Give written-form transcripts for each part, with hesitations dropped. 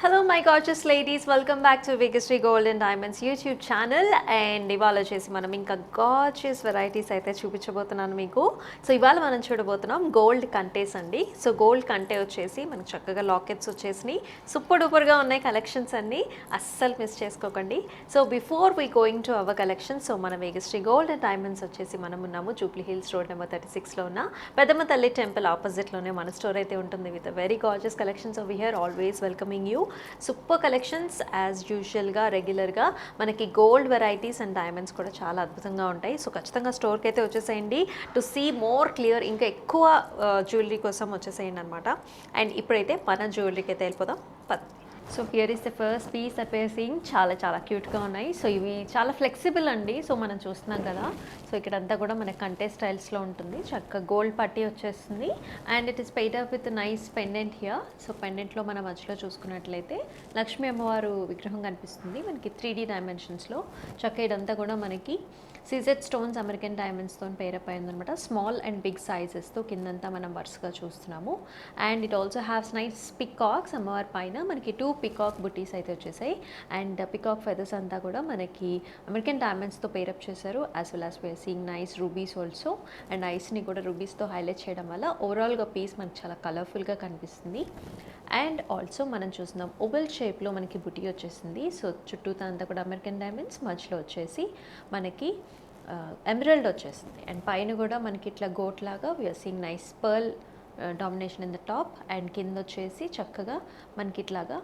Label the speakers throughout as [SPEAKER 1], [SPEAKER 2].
[SPEAKER 1] Hello my gorgeous ladies, welcome back to Vigastri Gold and Diamonds YouTube channel. And ఇవాళ వచ్చేసి మనం ఇంకా gorgeous varieties అయితే చూపించబోతున్నాను మీకు. సో ఇవాళ మనం చూడబోతున్నాం గోల్డ్ కంటేస్ అండి. సో గోల్డ్ కంటే వచ్చేసి మనకు చక్కగా లాకెట్స్ వచ్చేసినాయి, సూపర్ డూపర్గా ఉన్నాయి కలెక్షన్స్ అన్నీ, అస్సలు మిస్ చేసుకోకండి. So before we going to our collection, so మన విగస్ట్రీ గోల్డ్ అండ్ డైమండ్స్ వచ్చేసి మనం ఉన్నాము జూబ్లీ హిల్స్ రోడ్ నెంబర్ 36లో ఉన్న పెద్దమ్మ తల్లి టెంపుల్ ఆపోజిట్లోనే మన స్టోర్ అయితే ఉంటుంది with very gorgeous collections over here, always welcoming you. Super collections as యూజువల్గా రెగ్యులర్గా మనకి గోల్డ్ వెరైటీస్ అండ్ డైమండ్స్ కూడా చాలా అద్భుతంగా ఉంటాయి. సో ఖచ్చితంగా స్టోర్కి అయితే వచ్చేసేయండి టు సీ మోర్ క్లియర్, ఇంకా ఎక్కువ జ్యువెలరీ కోసం వచ్చేసేయండి అనమాట. అండ్ ఇప్పుడైతే మన జ్యువెలరీకి అయితే వెళ్ళిపోదాం. So here is the first piece that we are seeing. చాలా చాలా క్యూట్గా ఉన్నాయి. సో ఇవి చాలా ఫ్లెక్సిబుల్ అండి. సో మనం చూస్తున్నాం కదా, సో ఇక్కడంతా కూడా మనకి కంటే స్టైల్స్లో ఉంటుంది. చక్కగా గోల్డ్ పట్టీ వచ్చేస్తుంది and it is paired up with nice pendant here. So పెండెంట్లో మన మధ్యలో చూసుకున్నట్లయితే లక్ష్మీ అమ్మవారు విగ్రహం కనిపిస్తుంది మనకి 3D డైమెన్షన్స్లో. చక్కగా ఇదంతా కూడా మనకి సీజెడ్ స్టోన్స్ అమెరికన్ డైమండ్స్తో పేరప్ అయిందనమాట. స్మాల్ అండ్ బిగ్ సైజెస్తో కిందంతా మనం వరుసగా చూస్తున్నాము. And it also haves nice peacocks. అమ్మవారి పైన మనకి 2 పికాక్ బుటీస్ అయితే వచ్చేసాయి అండ్ పికాక్ ఫెదర్స్ అంతా కూడా మనకి అమెరికన్ డైమండ్స్తో పేరప్ చేశారు. As well as we are seeing nice rubies also. And ఐస్ని కూడా రూబీస్తో హైలైట్ చేయడం వల్ల ఓవరాల్గా పీస్ మనకి చాలా కలర్ఫుల్గా కనిపిస్తుంది. అండ్ ఆల్సో మనం చూస్తున్నాం ఓవెల్ షేప్లో మనకి బుటీ వచ్చేసింది. సో చుట్టూతా అంతా కూడా అమెరికన్ డైమండ్స్, మధ్యలో వచ్చేసి మనకి ఎమరల్డ్ వచ్చేసింది. అండ్ పైన కూడా మనకి ఇట్లా గోట్ లాగా we are seeing nice pearl domination in the top. And కింద వచ్చేసి చక్కగా మనకి ఇట్లాగా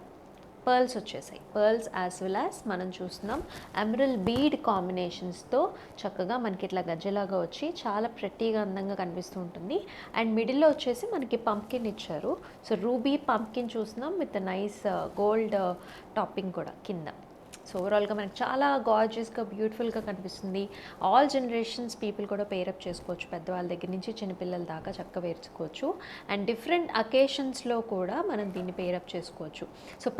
[SPEAKER 1] పర్ల్స్ వచ్చేసాయి. పర్ల్స్ యాజ్ వెల్ యాజ్ మనం చూస్తున్నాం ఎమరల్ బీడ్ కాంబినేషన్స్తో చక్కగా మనకి ఇట్లా గజ్జలాగా వచ్చి చాలా ప్రెట్టీగా అందంగా కనిపిస్తూ ఉంటుంది. అండ్ మిడిల్లో వచ్చేసి మనకి పంప్కిన్ ఇచ్చారు. సో రూబీ పంప్కిన్ చూస్తున్నాం విత్ నైస్ గోల్డ్ టాపింగ్ కూడా కింద. సో ఓవరాల్గా మనకి చాలా గార్జియస్గా బ్యూటిఫుల్గా కనిపిస్తుంది. ఆల్ జనరేషన్స్ పీపుల్ కూడా పేరప్ చేసుకోవచ్చు, పెద్దవాళ్ళ దగ్గర నుంచి చిన్నపిల్లల దాకా చక్కగా వేర్చుకోవచ్చు. అండ్ డిఫరెంట్ అకేషన్స్లో కూడా మనం దీన్ని పేరప్ చేసుకోవచ్చు. సో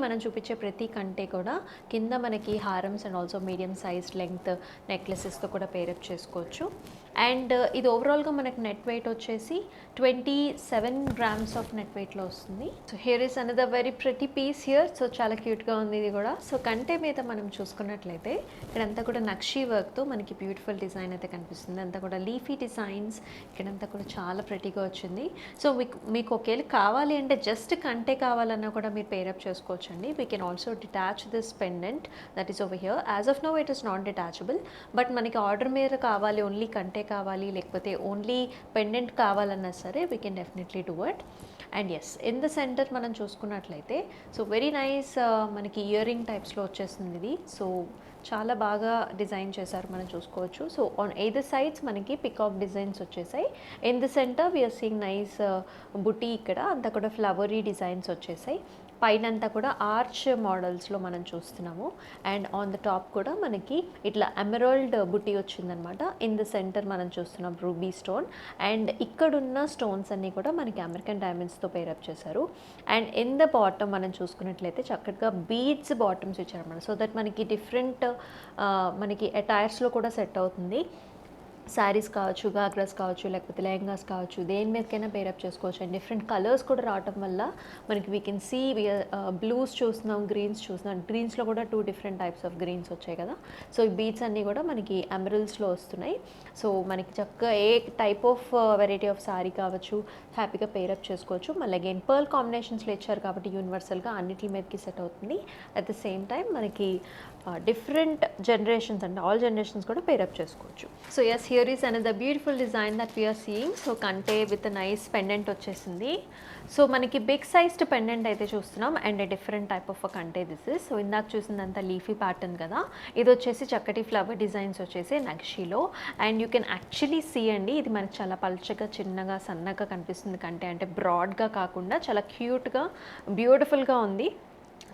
[SPEAKER 1] మనం చూపించే ప్రతి కంటే కూడా కింద మనకి హారమ్స్ and also medium size length నెక్లెసెస్తో కూడా పేరప్ చేసుకోవచ్చు. అండ్ ఇది ఓవరాల్గా మనకి నెట్ వెయిట్ వచ్చేసి 27 grams ఆఫ్ నెట్ వెయిట్లో వస్తుంది. So here is another very pretty piece here. So చాలా క్యూట్గా ఉంది ఇది కూడా. సో కంటే మీద మనం చూసుకున్నట్లయితే ఇక్కడంతా కూడా నక్షీ వర్క్తో మనకి బ్యూటిఫుల్ డిజైన్ అయితే కనిపిస్తుంది. అంతా కూడా లీఫీ డిజైన్స్, ఇక్కడంతా కూడా చాలా ప్రెటీగా వచ్చింది. సో మీకు ఒకవేళ కావాలి అంటే జస్ట్ కంటే కావాలన్నా కూడా మీరు పేరప్ చేసుకోవచ్చు అండి. We can also detach this pendant that is over here. As of now it is not detachable, but మనకి ఆర్డర్ మీద కావాలి, ఓన్లీ కంటే కావాలి లేకపోతే ఓన్లీ పెండెంట్ కావాలన్నా సరే we can definitely do it. And as in the centre మనం చూసుకున్నట్లయితే సో వెరీ నైస్ మనకి ఇయర్ రింగ్ టైప్స్లో వచ్చేస్తుంది ఇది. సో చాలా బాగా డిజైన్ చేశారు, మనం చూసుకోవచ్చు. సో ఆన్ ఎయిదర్ సైడ్స్ మనకి పికాక్ డిజైన్స్ వచ్చేసాయి. In the centre we are seeing nice beauty, ఇక్కడ అంతా కూడా ఫ్లవరీ డిజైన్స్ వచ్చేసాయి. పైన అంతా కూడా ఆర్చ్ మోడల్స్లో మనం చూస్తున్నాము. అండ్ ఆన్ ద టాప్ కూడా మనకి ఇట్లా ఎమరాల్డ్ బుటీ వచ్చిందనమాట. ఇన్ ద సెంటర్ మనం చూస్తున్నాం రూబీ స్టోన్. అండ్ ఇక్కడున్న స్టోన్స్ అన్నీ కూడా మనకి అమెరికన్ డైమండ్స్తో పేరప్ చేశారు. అండ్ ఇన్ ద బాటమ్ మనం చూసుకున్నట్లయితే చక్కగా బీడ్స్ బాటమ్స్ ఇచ్చారన్నమాట. సో దట్ మనకి డిఫరెంట్ మనకి అటైర్స్లో కూడా సెట్ అవుతుంది. శారీస్ కావచ్చు, గాగ్రాస్ కావచ్చు, లేకపోతే లెహంగాస్ కావచ్చు, దేని మీదకైనా పేరప్ చేసుకోవచ్చు. అండ్ డిఫరెంట్ కలర్స్ కూడా రావటం వల్ల మనకి వీ కెన్ సీ బ్లూస్ చూస్తున్నాం, గ్రీన్స్ చూస్తున్నాం. గ్రీన్స్లో కూడా 2 different టైప్స్ ఆఫ్ గ్రీన్స్ వచ్చాయి కదా. సో ఈ బీడ్స్ అన్నీ కూడా మనకి ఎమరల్డ్స్లో వస్తున్నాయి. సో మనకి చక్కగా a type of variety of sari కావచ్చు హ్యాపీగా పేరప్ చేసుకోవచ్చు. మళ్ళీ అగైన్ పర్ల్ కాంబినేషన్స్లో ఇచ్చారు కాబట్టి యూనివర్సల్గా అన్నిటి మీదకి సెట్ అవుతుంది. అట్ ద సేమ్ టైం మనకి డిఫరెంట్ జనరేషన్స్ అంటే ఆల్ జనరేషన్స్ కూడా పేరప్ చేసుకోవచ్చు. So yes here is another beautiful design that we are seeing. So కంటే విత్ నైస్ పెండెంట్ వచ్చేసింది. సో మనకి బిగ్ సైజ్డ్ పెండెంట్ అయితే చూస్తున్నాం అండ్ డిఫరెంట్ టైప్ ఆఫ్ కంటే దిస్ ఇస్. సో ఇందాక చూసిందంతా లీఫీ ప్యాటర్న్ కదా, ఇది వచ్చేసి చక్కటి ఫ్లవర్ డిజైన్స్ వచ్చేసి నక్షిలో. And you can actually see అండి, ఇది మనకి చాలా పల్చగా చిన్నగా సన్నగా కనిపిస్తుంది కంటే, అంటే బ్రాడ్గా కాకుండా చాలా క్యూట్గా బ్యూటిఫుల్గా ఉంది.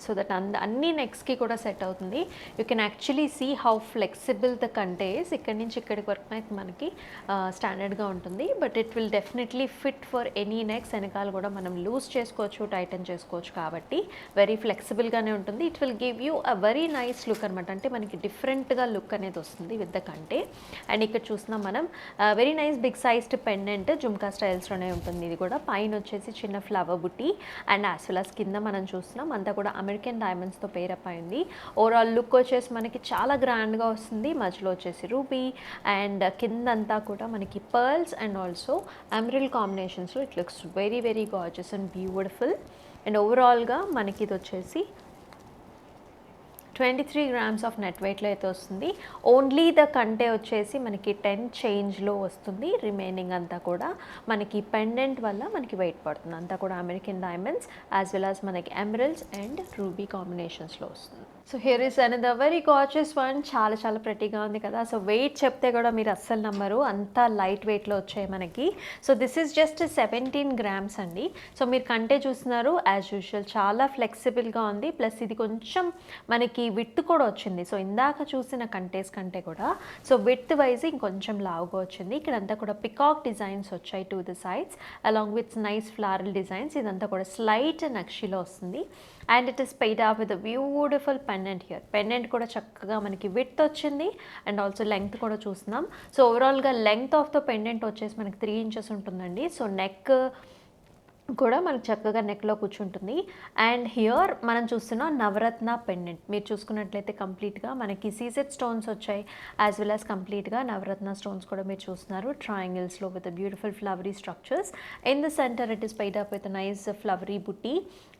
[SPEAKER 1] సో దట్ అన్ని నెక్స్కి కూడా సెట్ అవుతుంది. You can actually see how flexible the కంటేస్. ఇక్కడి నుంచి ఇక్కడికి వరకు అయితే మనకి స్టాండర్డ్గా ఉంటుంది. But it will definitely fit for any necks. వెనకాల కూడా మనం లూజ్ చేసుకోవచ్చు, టైటన్ చేసుకోవచ్చు, కాబట్టి వెరీ ఫ్లెక్సిబుల్గానే ఉంటుంది. It will give you a very nice look అనమాట. అంటే మనకి డిఫరెంట్గా లుక్ అనేది వస్తుంది విత్ ద కంటే. అండ్ ఇక్కడ చూస్తున్నాం మనం very nice big sized pendant jhumka స్టైల్స్లోనే ఉంటుంది. ఇది కూడా పైన వచ్చేసి చిన్న ఫ్లవర్ బుట్టి అండ్ యాజ్ వెల్ యాజ్ కింద మనం చూస్తున్నాం అంతా కూడా అమెరికన్ డైమండ్స్తో పేరప్ అయింది. ఓవరాల్ లుక్ వచ్చేసి మనకి చాలా గ్రాండ్గా వస్తుంది. మధ్యలో వచ్చేసి రూబీ అండ్ కిందంతా కూడా మనకి పర్ల్స్ అండ్ ఆల్సో ఎమరల్డ్ కాంబినేషన్స్లో it looks very very gorgeous and beautiful. And ఓవరాల్గా మనకి ఇది వచ్చేసి 23 grams ఆఫ్ నెట్ వెయిట్లో అయితే వస్తుంది. ఓన్లీ ద కంటే వచ్చేసి మనకి 10 చేంజ్లో వస్తుంది. రిమైనింగ్ అంతా కూడా మనకి పెండెంట్ వల్ల మనకి వెయిట్ పడుతుంది. అంతా కూడా American diamonds as well as మనకి ఎమరల్డ్స్ అండ్ రూబీ కాంబినేషన్స్లో వస్తుంది. So here is another very gorgeous one. చాలా చాలా ప్రెటీగా ఉంది కదా. సో వెయిట్ చెప్తే కూడా మీరు అస్సలు నమ్మరు, అంతా లైట్ వెయిట్లో వచ్చాయి మనకి. So this is just 17 grams అండి. సో మీరు కంటే చూస్తున్నారు యాజ్ యూజువల్ చాలా ఫ్లెక్సిబుల్గా ఉంది. ప్లస్ ఇది కొంచెం మనకి విడ్త్ కూడా వచ్చింది. సో ఇందాక చూసిన కంటేస్ కంటే కూడా సో విడ్త్ వైజ్ ఇంకొంచెం లావుగా వచ్చింది. ఇక్కడంతా కూడా పికాక్ డిజైన్స్ వచ్చాయి to the sides along with nice floral designs. ఇదంతా కూడా స్లైట్ నక్షిలో వస్తుంది. And it is paired up with beautiful pendant here. Pendant కూడా చక్కగా మనకి విడ్త్ వచ్చింది అండ్ ఆల్సో లెంగ్త్ కూడా చూస్తున్నాం. సో ఓవరాల్గా లెంగ్త్ ఆఫ్ ద పెండెంట్ వచ్చేసి మనకి 3 inches ఉంటుందండి. సో నెక్ కూడా మనకు చక్కగా నెక్లో కూర్చుంటుంది. అండ్ హియర్ మనం చూస్తున్నాం నవరత్న పెండెంట్. మీరు చూసుకున్నట్లయితే కంప్లీట్గా మనకి సీజెడ్ స్టోన్స్ వచ్చాయి యాజ్ వెల్ యాజ్ కంప్లీట్గా నవరత్న స్టోన్స్ కూడా మీరు చూస్తున్నారు ట్రయాంగిల్స్లో with beautiful flowery structures. In the centre it is paired up with nice flowery బుట్టి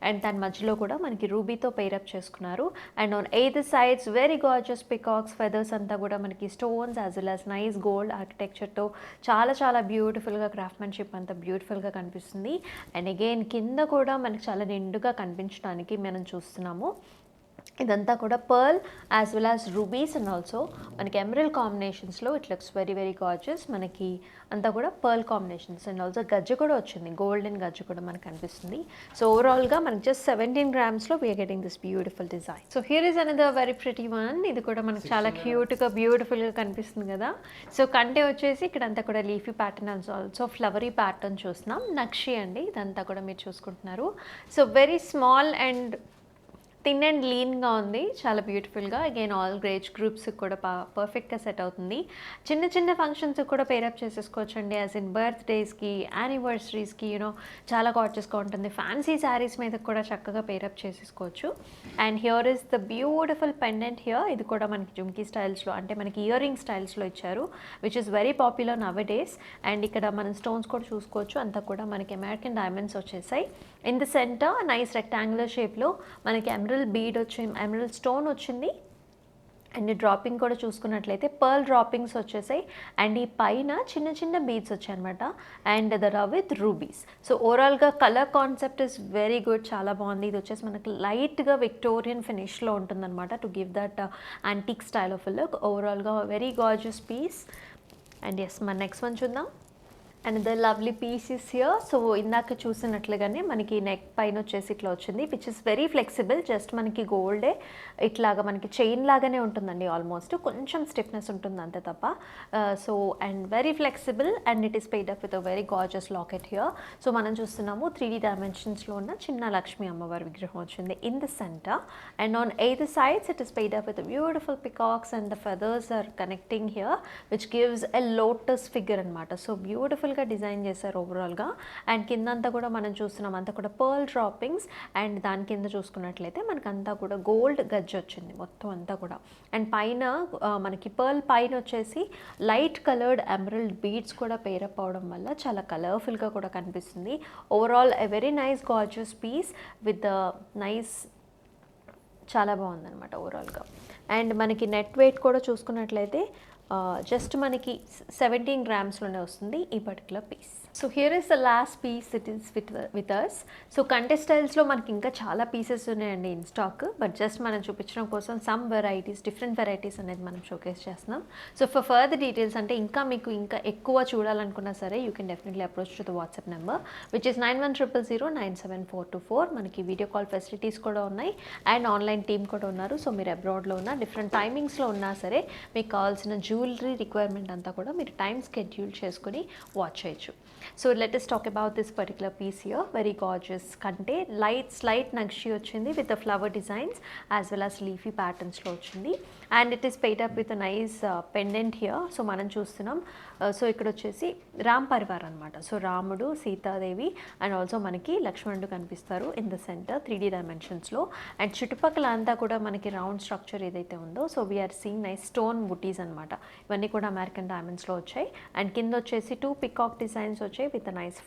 [SPEAKER 1] అండ్ దాని మధ్యలో కూడా మనకి రూబీతో పెయిరప్ చేసుకున్నారు. And on either sides very gorgeous peacocks feathers అంతా కూడా మనకి stones as well as nice gold ఆర్కిటెక్చర్తో చాలా చాలా బ్యూటిఫుల్గా క్రాఫ్ట్మెన్షిప్ అంతా బ్యూటిఫుల్గా కనిపిస్తుంది. అండ్ అగైన్ కింద కూడా మనకి చాలా నిండుగా కనిపించడానికి మనం చూస్తున్నాము. ఇదంతా కూడా pearl as well as rubies and also మనకి ఎమరల్డ్ కాంబినేషన్స్లో it looks very very gorgeous. మనకి అంతా కూడా పర్ల్ కాంబినేషన్స్ అండ్ ఆల్సో గజ్జ కూడా వచ్చింది, గోల్డెన్ గజ్జ కూడా మనకు కనిపిస్తుంది. సో ఓవరాల్గా మనకి just 17 grams we are getting this beautiful design. So here is another very pretty one. ఇది కూడా మనకు చాలా క్యూట్గా బ్యూటిఫుల్గా కనిపిస్తుంది కదా. సో కంటే వచ్చేసి ఇక్కడంతా కూడా leafy pattern and also flowery pattern చూస్తున్నాం. నక్షి అండి ఇదంతా కూడా మీరు చూసుకుంటున్నారు. So very small and thin and లీన్గా ఉంది, చాలా బ్యూటిఫుల్గా. అగైన్ ఆల్ ఏజ్ గ్రూప్స్కి కూడా పర్ఫెక్ట్గా సెట్ అవుతుంది. చిన్న చిన్న ఫంక్షన్స్కి కూడా పేరప్ చేసేసుకోవచ్చు అండి. యాజ్ ఇన్ బర్త్డేస్కి, యానివర్సరీస్కి చాలా గార్జియస్గా ఉంటుంది. ఫ్యాన్సీ శారీస్ మీద కూడా చక్కగా పేరప్ చేసేసుకోవచ్చు. And here is the beautiful pendant here. ఇది కూడా మనకి జుమ్కీ స్టైల్స్లో అంటే మనకి ఇయర్ రింగ్ స్టైల్స్లో ఇచ్చారు which is very popular now days. And ఇక్కడ మనం స్టోన్స్ కూడా చూసుకోవచ్చు, అంతా కూడా మనకి అమెరికన్ డైమండ్స్ వచ్చేసాయి. In the centre nice rectangular షేప్లో మనకి ఎమరల్డ్ బీడ్ వచ్చింది, ఎమరల్డ్ స్టోన్ వచ్చింది. అండ్ డ్రాపింగ్ కూడా చూసుకున్నట్లయితే పర్ల్ డ్రాపింగ్స్ వచ్చేసాయి. అండ్ ఈ పైన చిన్న చిన్న బీడ్స్ వచ్చాయి అనమాట. And the row with rubies. So ఓవరాల్గా colour concept is very good, చాలా బాగుంది. ఇది వచ్చేసి మనకి లైట్గా విక్టోరియన్ ఫినిష్లో ఉంటుందన్నమాట to give that antique style of look. ఓవరాల్గా వెరీ గార్జియస్ పీస్. అండ్ ఎస్ మన నెక్స్ట్ వన్ చూద్దాం. And the lovely pieces here. So ఇందాక చూసినట్లుగానే మనకి నెక్ పైన వచ్చేసి ఇట్లా వచ్చింది which is very flexible. Just మనకి గోల్డే ఇట్లాగా మనకి చైన్ లాగానే ఉంటుందండి. ఆల్మోస్ట్ కొంచెం స్టిఫ్నెస్ ఉంటుంది అంతే తప్ప. So and very flexible and it is paired up with a very gorgeous locket here. So మనం చూస్తున్నాము 3D డైమెన్షన్స్లో ఉన్న చిన్న లక్ష్మీ అమ్మవారి విగ్రహం వచ్చింది in the centre. And on either sides it is paired up with beautiful peacocks and the feathers are connecting here which gives a lotus figure అనమాట. So beautiful design చేశారు ఓవరాల్గా. అండ్ కిందంతా కూడా మనం చూస్తున్నాం అంతా కూడా పర్ల్ డ్రాపింగ్స్. అండ్ దాని కింద చూసుకున్నట్లయితే మనకంతా కూడా గోల్డ్ గజ్జ వచ్చింది మొత్తం అంతా కూడా. అండ్ పైన మనకి పర్ల్ పైన వచ్చేసి లైట్ కలర్డ్ ఎమరల్డ్ బీడ్స్ కూడా పేరప్ అవడం వల్ల చాలా కలర్ఫుల్గా కూడా కనిపిస్తుంది. Overall a very nice gorgeous piece with nice, చాలా బాగుందన్నమాట ఓవరాల్గా. అండ్ మనకి నెట్ వెయిట్ కూడా చూసుకున్నట్లయితే జస్ట్ మనకి 17 grams వస్తుంది ఈ particular piece. So here is the last piece it is with us. So కంటే స్టైల్స్లో మనకి ఇంకా చాలా పీసెస్ ఉన్నాయండి ఇన్ స్టాక్, బట్ జస్ట్ మనం చూపించడం కోసం సమ్ వెరైటీస్, డిఫరెంట్ వెరైటీస్ అనేది మనం షోకేస్ చేస్తున్నాం. సో ఫర్ ఫర్దర్ డీటెయిల్స్ అంటే ఇంకా మీకు ఇంకా ఎక్కువ చూడాలనుకున్నా సరే you can definitely approach to the WhatsApp number which is 9100097424. మనకి వీడియో కాల్ ఫెసిలిటీస్ కూడా ఉన్నాయి అండ్ ఆన్లైన్ టీమ్ కూడా ఉన్నారు. సో మీరు అబ్రాడ్లో ఉన్న డిఫరెంట్ టైమింగ్స్లో ఉన్నా సరే మీకు కావాల్సిన జ్యువెలరీ రిక్వైర్మెంట్ అంతా కూడా మీరు టైం స్కెడ్యూల్ చేసుకుని వాచ్ చేయొచ్చు. So let us talk about this particular piece here. Very gorgeous kante, slight nakshi ochindi with the flower designs as well as leafy patterns lo ochindi, and it is paid up with a nice pendant here. So మనం చూస్తున్నాం. So ఇక్కడ వచ్చేసి రామ్ పరివార్ అనమాట. So రాముడు, Sitadevi and also మనకి లక్ష్మణుడు కనిపిస్తారు in the centre 3D డైమెన్షన్స్లో. అండ్ చుట్టుపక్కల అంతా కూడా మనకి రౌండ్ స్ట్రక్చర్ ఏదైతే ఉందో so we are seeing nice stone బుటీస్ అనమాట. ఇవన్నీ కూడా అమెరికన్ డైమండ్స్లో వచ్చాయి. అండ్ కింద వచ్చేసి 2 పికాక్ డిజైన్స్ వచ్చాయి with nice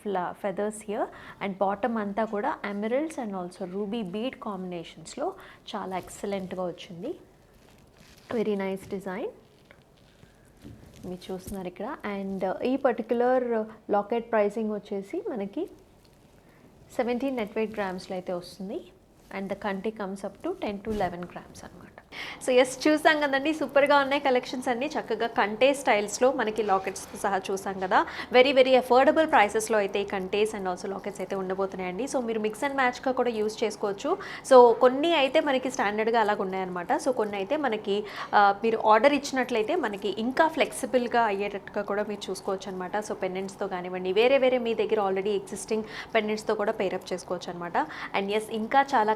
[SPEAKER 1] feathers here. And bottom అంతా కూడా emeralds and also ruby bead కాంబినేషన్స్లో చాలా ఎక్సలెంట్గా వచ్చింది. వెరీ నైస్ డిజైన్ మీరు చూస్తున్నారు ఇక్కడ. అండ్ ఈ పర్టిక్యులర్ లాకెట్ ప్రైసింగ్ వచ్చేసి మనకి 17 నెట్ వెయిట్ గ్రామ్స్లో అయితే వస్తుంది. అండ్ ద కంటి comes up to 10 to 11 grams అనమాట. సో ఎస్ చూసాం కదండి, సూపర్గా ఉన్నాయి కలెక్షన్స్ అన్నీ చక్కగా కంటే స్టైల్స్లో మనకి లాకెట్స్తో సహా చూసాం కదా. వెరీ వెరీ అఫోర్డబుల్ ప్రైసెస్లో అయితే ఈ కంటేస్ అండ్ ఆల్సో లాకెట్స్ అయితే ఉండబోతున్నాయండి. సో మీరు మిక్స్ అండ్ మ్యాచ్గా కూడా యూస్ చేసుకోవచ్చు. సో కొన్ని అయితే మనకి స్టాండర్డ్గా అలాగ ఉన్నాయన్నమాట. సో కొన్ని అయితే మనకి మీరు ఆర్డర్ ఇచ్చినట్లయితే మనకి ఇంకా ఫ్లెక్సిబుల్గా అయ్యేటట్టుగా కూడా మీరు చూసుకోవచ్చు అనమాట. సో పెండెంట్స్తో కానివ్వండి, వేరే మీ దగ్గర ఆల్రెడీ ఎగ్జిస్టింగ్ పెండెంట్స్తో కూడా పేరప్ చేసుకోవచ్చు అనమాట. అండ్ ఎస్ ఇంకా చాలా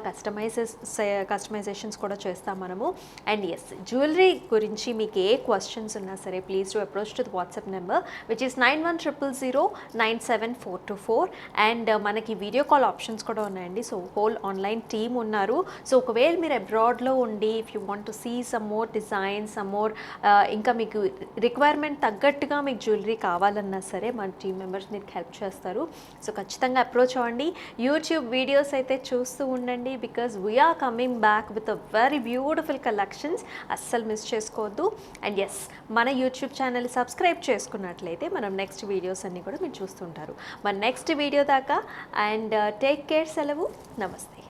[SPEAKER 1] కస్టమైజేషన్స్ కూడా చేస్తాం మనము. అండ్ ఎస్ జ్యువెలరీ గురించి మీకు ఏ క్వశ్చన్స్ ఉన్నా సరే please to approach to the WhatsApp number which is 9100097424. And మనకి వీడియో కాల్ ఆప్షన్స్ కూడా ఉన్నాయండి. సో హోల్ ఆన్లైన్ టీమ్ ఉన్నారు. సో ఒకవేళ మీరు అబ్రాడ్లో ఉండి if you want to see some more designs, some more ఇంకా మీకు రిక్వైర్మెంట్ తగ్గట్టుగా మీకు జ్యువెలరీ కావాలన్నా సరే మన టీమ్ మెంబర్స్ మీకు హెల్ప్ చేస్తారు. సో ఖచ్చితంగా అప్రోచ్ అవ్వండి. యూట్యూబ్ వీడియోస్ అయితే చూస్తూ ఉండండి because we are coming back with a very beautiful collections. అస్సలు మిస్ చేసుకోవద్దు. అండ్ ఎస్ మన యూట్యూబ్ ఛానల్ సబ్స్క్రైబ్ చేసుకున్నట్లయితే మనం నెక్స్ట్ వీడియోస్ అన్నీ కూడా మీరు చూస్తుంటారు. మన నెక్స్ట్ వీడియో దాకా అండ్ టేక్ కేర్. సెలవు. నమస్తే.